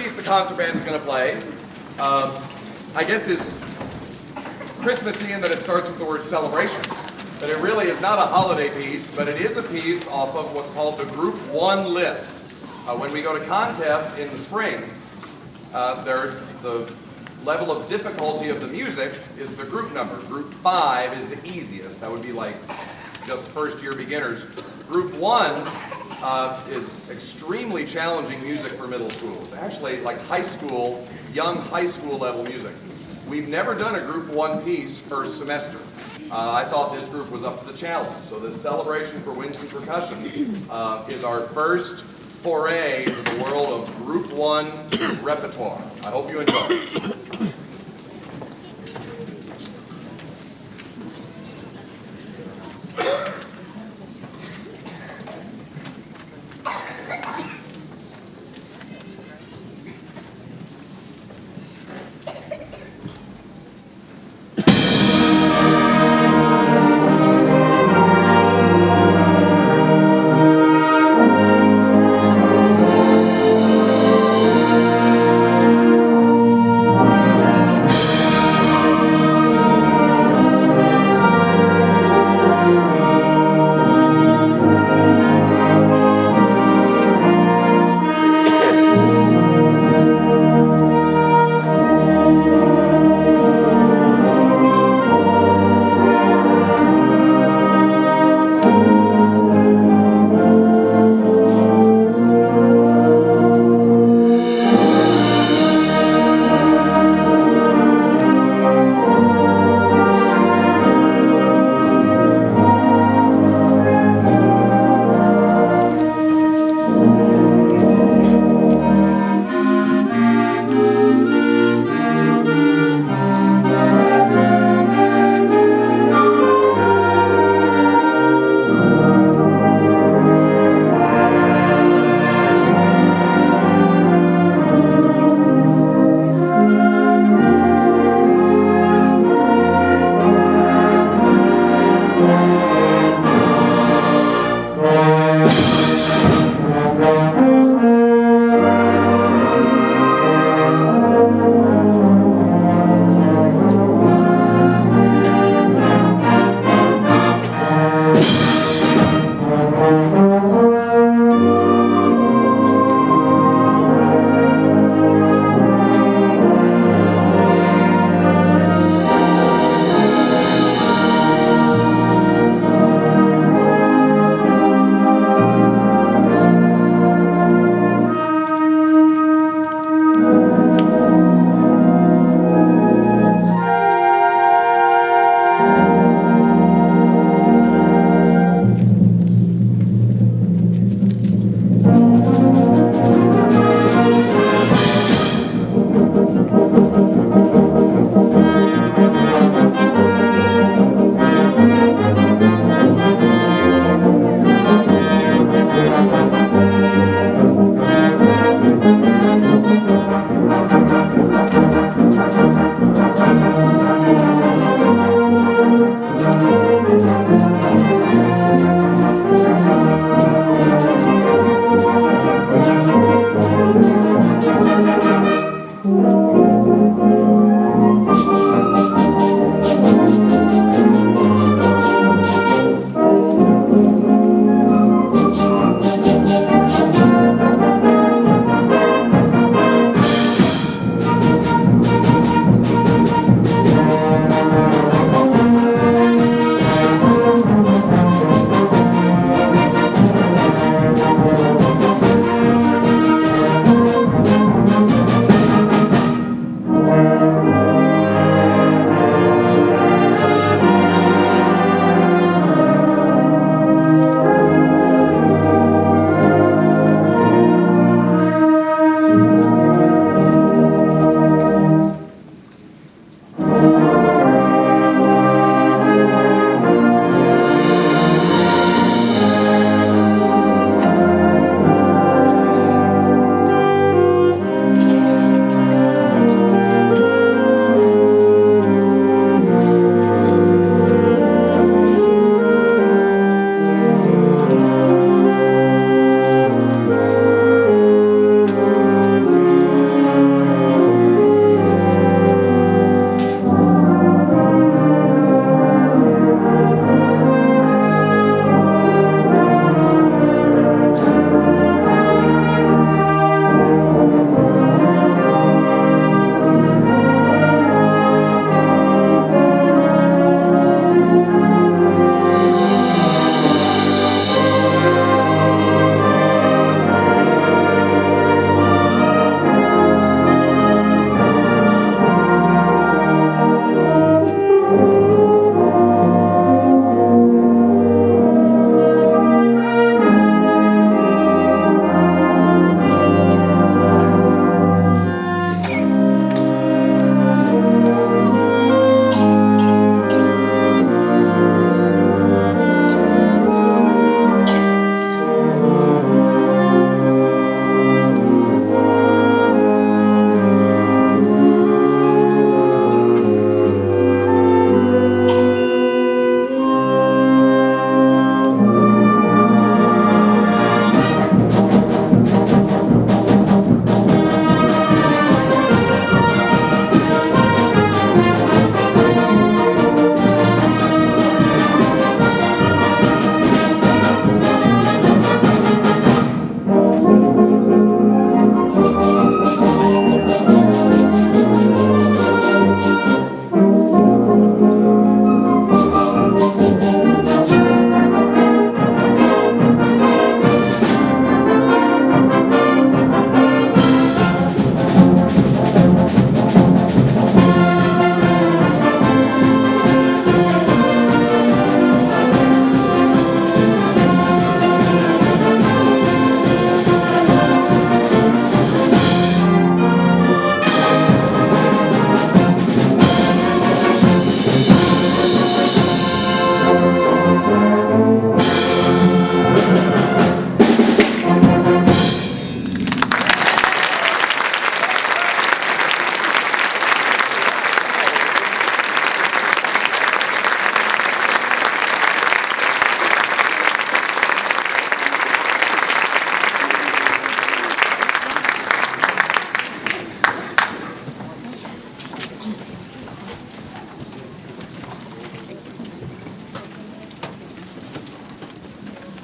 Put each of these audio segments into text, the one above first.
piece the concert band is going to play, I guess is Christmassy in that it starts with the word celebration. But it really is not a holiday piece, but it is a piece off of what's called the Group 1 list. When we go to contest in the spring, the level of difficulty of the music is the group number. Group 5 is the easiest. That would be like just first year beginners. Group 1 is extremely challenging music for middle school. It's actually like high school, young high school level music. We've never done a Group 1 piece first semester. I thought this group was up to the challenge. So this celebration for winds and percussion is our first foray into the world of Group 1 repertoire. I hope you enjoy it.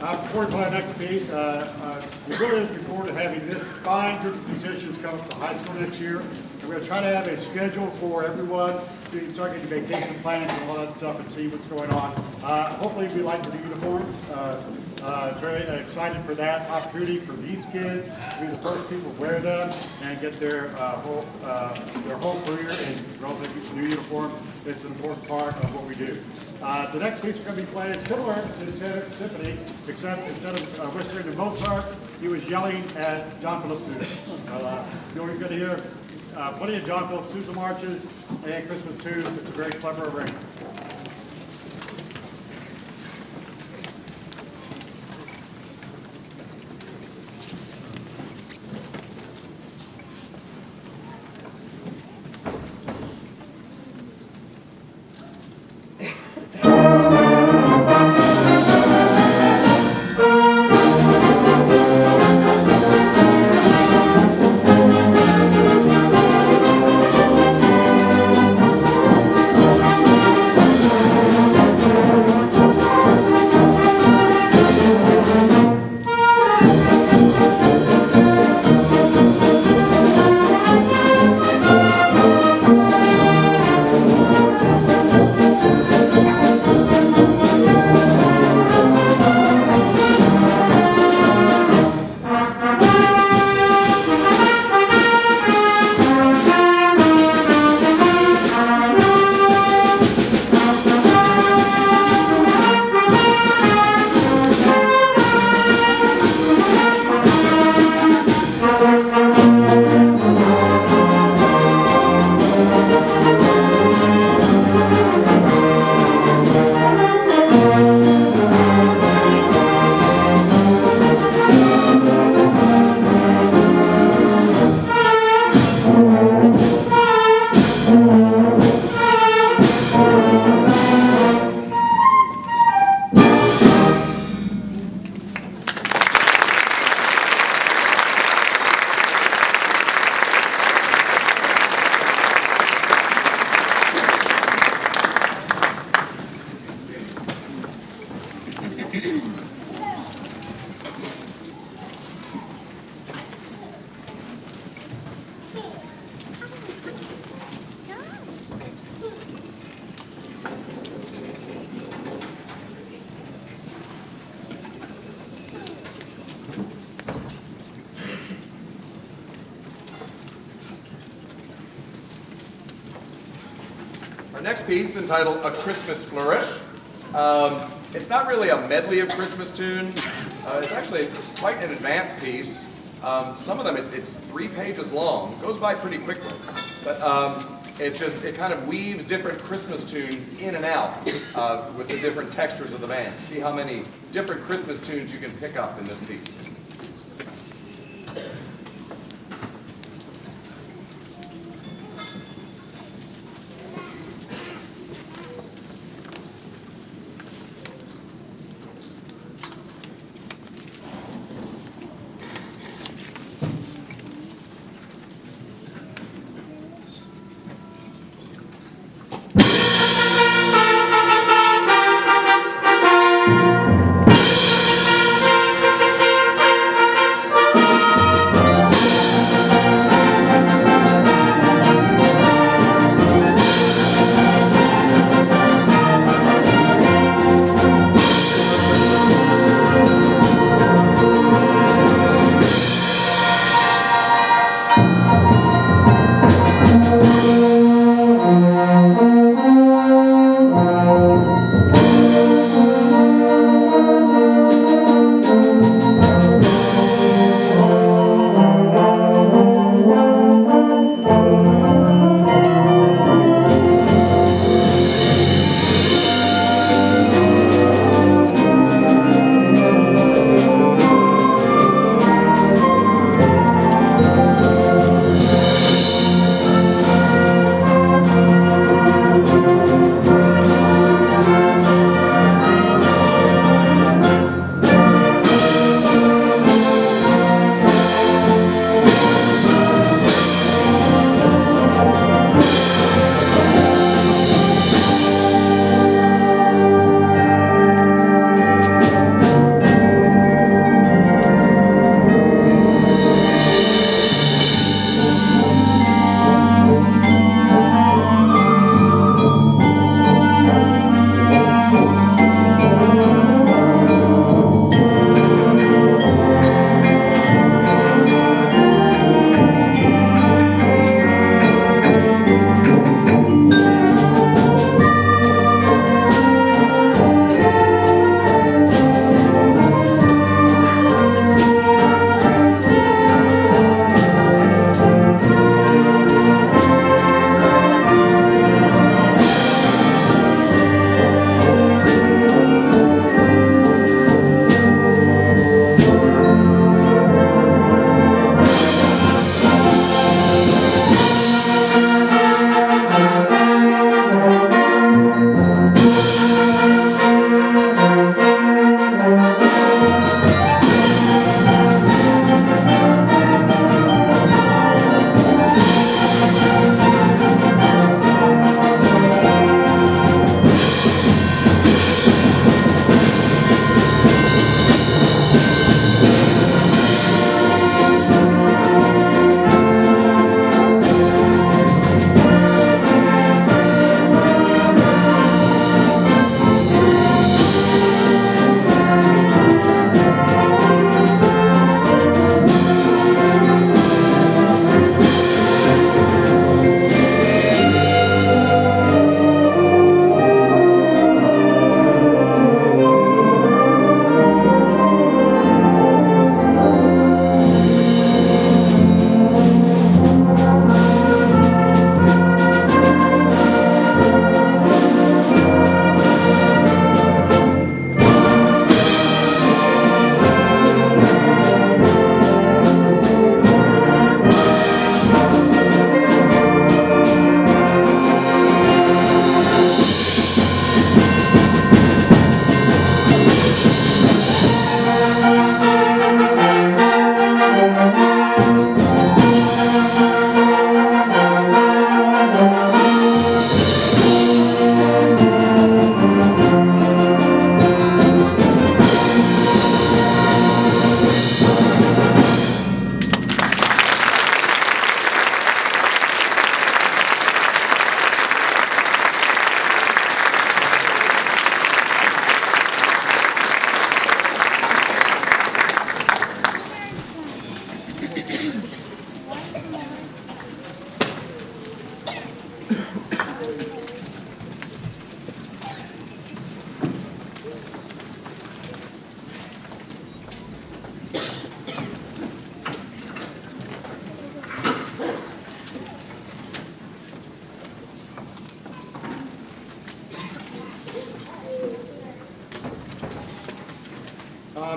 Before we play our next piece, we're really looking forward to having this fine group of musicians come up to high school next year. And we're going to try to have a schedule for everyone so you can start getting vacation plans and all that stuff and see what's going on. Hopefully we like the new uniforms. Very excited for that opportunity for these kids to be the first people to wear them and get their whole career in relatively new uniforms. It's an important part of what we do. The next piece we're going to be playing is similar to the Symphony, except instead of whispering to Mozart, he was yelling at John Philip Sousa. So you're going to hear plenty of John Philip Sousa marches and Christmas tunes. It's a very clever arrangement. Our next piece, entitled A Christmas Flourish. It's not really a medley of Christmas tunes. It's actually quite an advanced piece. Some of them, it's 3 pages long. It goes by pretty quickly. But it kind of weaves different Christmas tunes in and out with the different textures of the band. See how many different Christmas tunes you can pick up in this piece.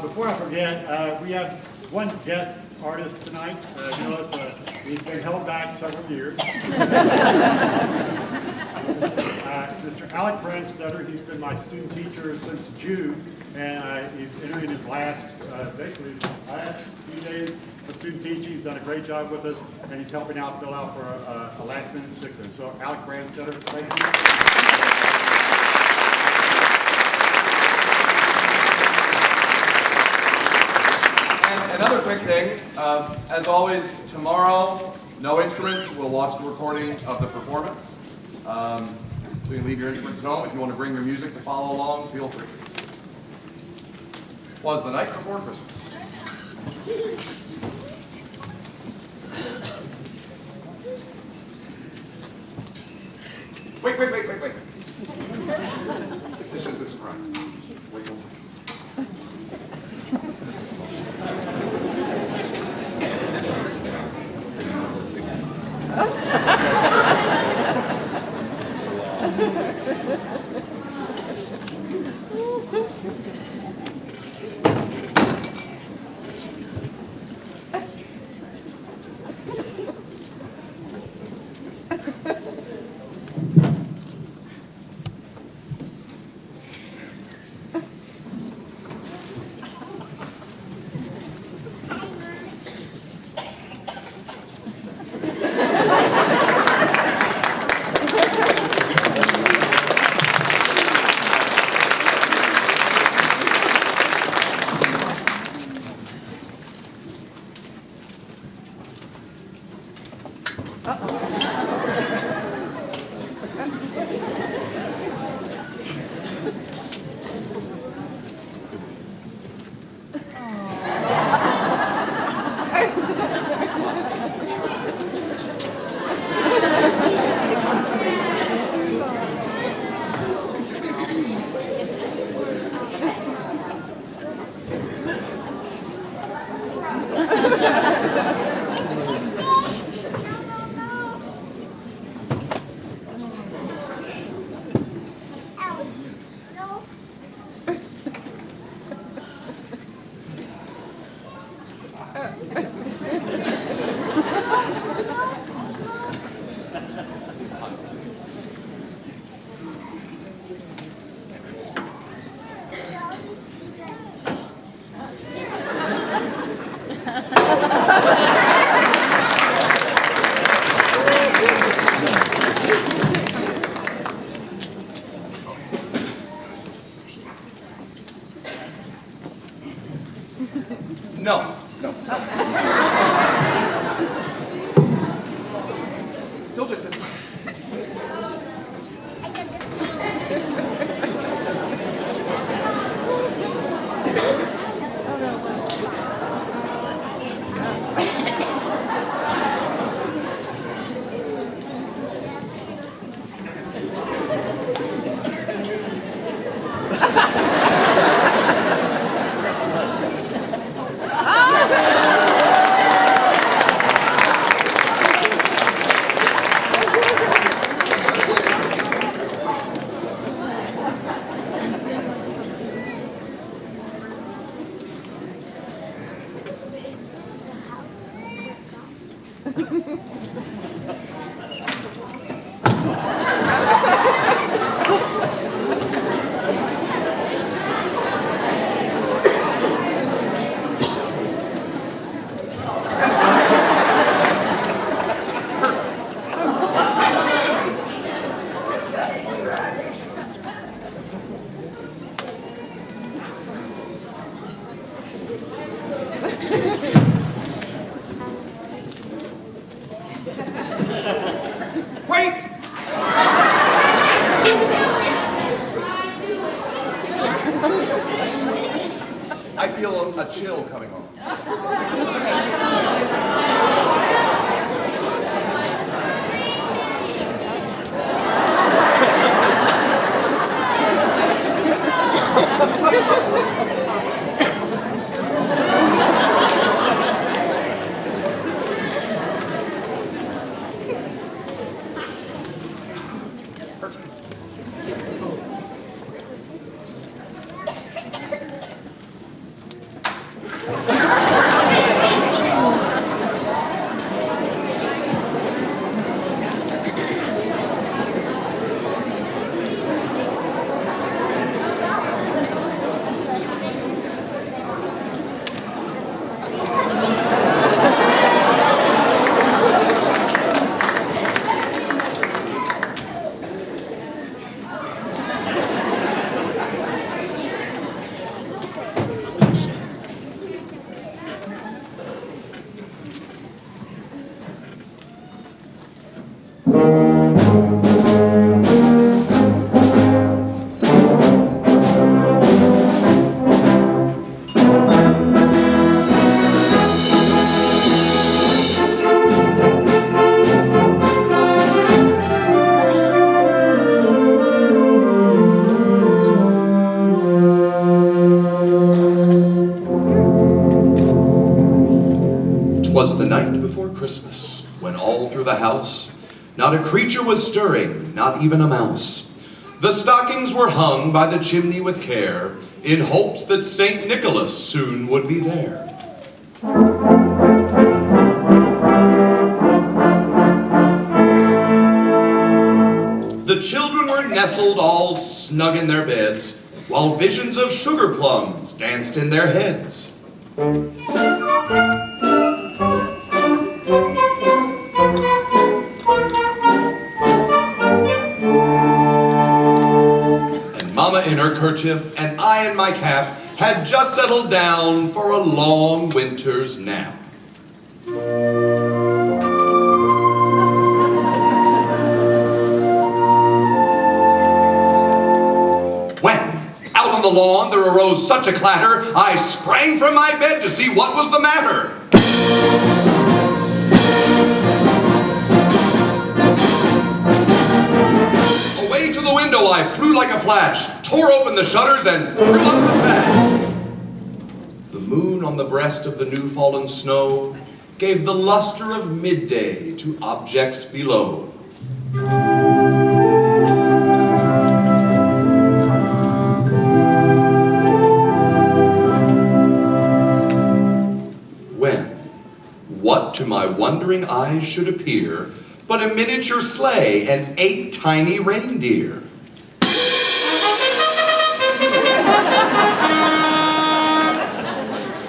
Before I forget, we have one guest artist tonight. You know, he's been held back several years. Mr. Alec Brandstetter, he's been my student teacher since June, and he's entering his last, basically his last few days of student teaching. He's done a great job with us, and he's helping out fill out for a last minute sickness. So Alec Brandstetter, thank you. Another quick thing, as always, tomorrow, no instruments. We'll watch the recording of the performance. So you can leave your instruments at home. If you want to bring your music to follow along, feel free. Was the night before Christmas. Wait. This is a surprise. Wait 1 second. No. Still just as. Wait! I feel a chill coming on. 'Twas the night before Christmas, when all through the house not a creature was stirring, not even a mouse. The stockings were hung by the chimney with care, in hopes that St. Nicholas soon would be there. The children were nestled all snug in their beds, while visions of sugar plums danced in their heads. Mama in her kerchief and I in my cap had just settled down for a long winter's nap. When, out on the lawn, there arose such a clatter, I sprang from my bed to see what was the matter. To the window I flew like a flash, tore open the shutters and threw up the sash. The moon on the breast of the new-fallen snow gave the luster of midday to objects below. When, what to my wondering eyes should appear but a miniature sleigh and 8 tiny reindeer.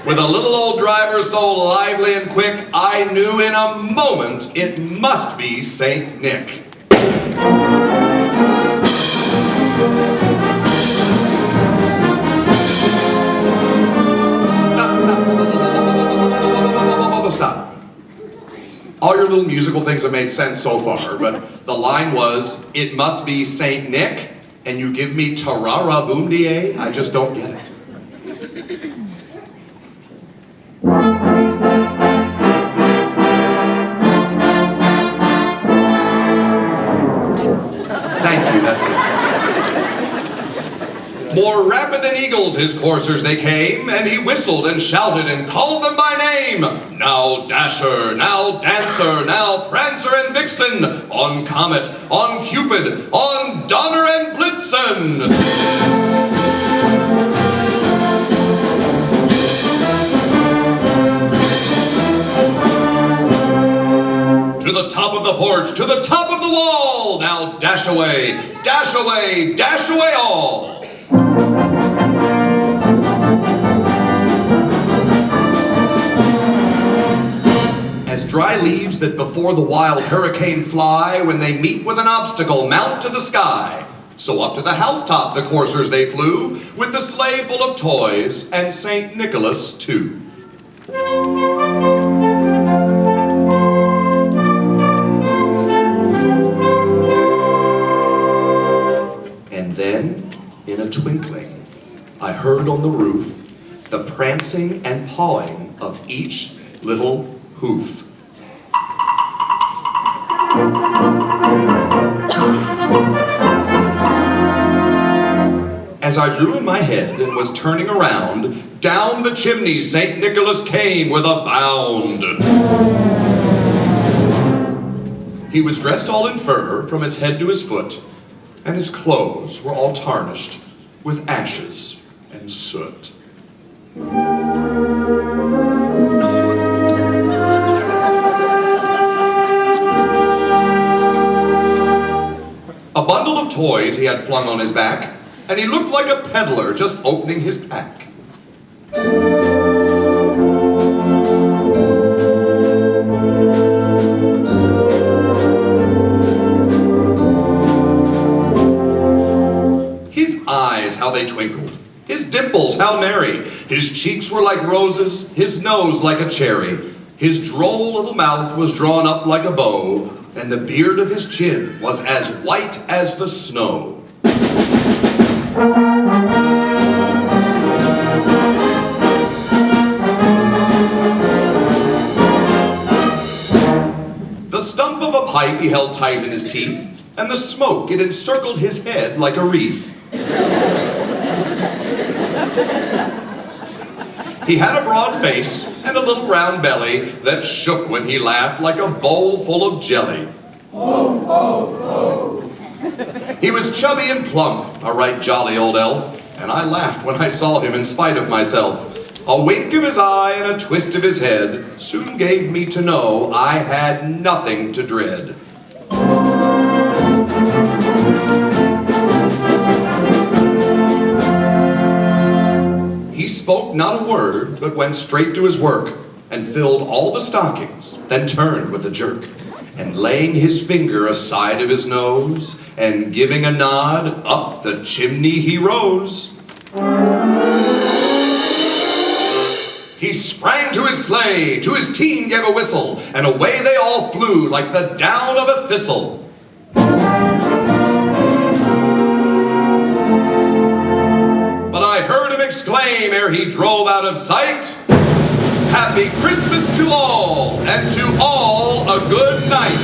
With a little old driver so lively and quick, I knew in a moment it must be Saint Nick. Stop. All your little musical things have made sense so far, but the line was, it must be Saint Nick, and you give me tarara boom die? I just don't get it. Thank you, that's good. More rapid than eagles his coursers they came, and he whistled and shouted and called them by name. Now Dasher, now Dancer, now Prancer and Vixen, on Comet, on Cupid, on Donner and Blitzen. To the top of the porch, to the top of the wall, now dash away, dash away, dash away all. As dry leaves that before the wild hurricane fly, when they meet with an obstacle, mount to the sky. So up to the housetop the coursers they flew, with the sleigh full of toys, and St. Nicholas too. And then, in a twinkling, I heard on the roof the prancing and pawing of each little hoof. As I drew in my head and was turning around, down the chimney St. Nicholas came with a bound. He was dressed all in fur from his head to his foot, and his clothes were all tarnished with ashes and soot. A bundle of toys he had flung on his back, and he looked like a peddler just opening his pack. His eyes, how they twinkled. His dimples, how merry. His cheeks were like roses, his nose like a cherry. His droll little mouth was drawn up like a bow, and the beard of his chin was as white as the snow. The stump of a pipe he held tight in his teeth, and the smoke, it encircled his head like a wreath. He had a broad face and a little round belly that shook when he laughed like a bowl full of jelly. He was chubby and plump, a right jolly old elf, and I laughed when I saw him in spite of myself. A wink of his eye and a twist of his head soon gave me to know I had nothing to dread. He spoke not a word, but went straight to his work, and filled all the stockings, then turned with a jerk, and laying his finger aside of his nose, and giving a nod, up the chimney he rose. He sprang to his sleigh, to his team gave a whistle, and away they all flew like the down of a thistle. But I heard him exclaim ere he drove out of sight, "Happy Christmas to all, and to all a good night."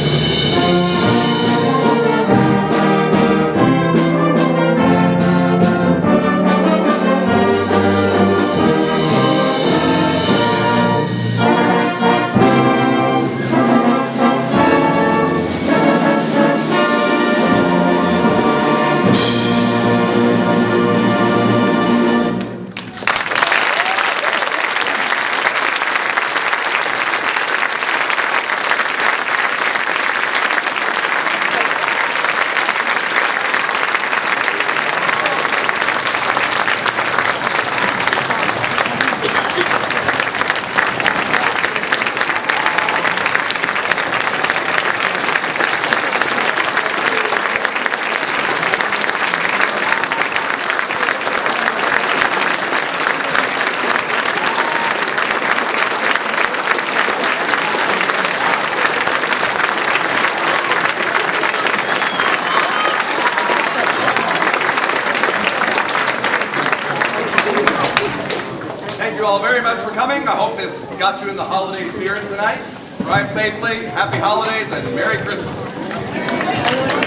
Thank you all very much for coming. I hope this got you in the holiday spirit tonight. Drive safely, happy holidays, and Merry Christmas.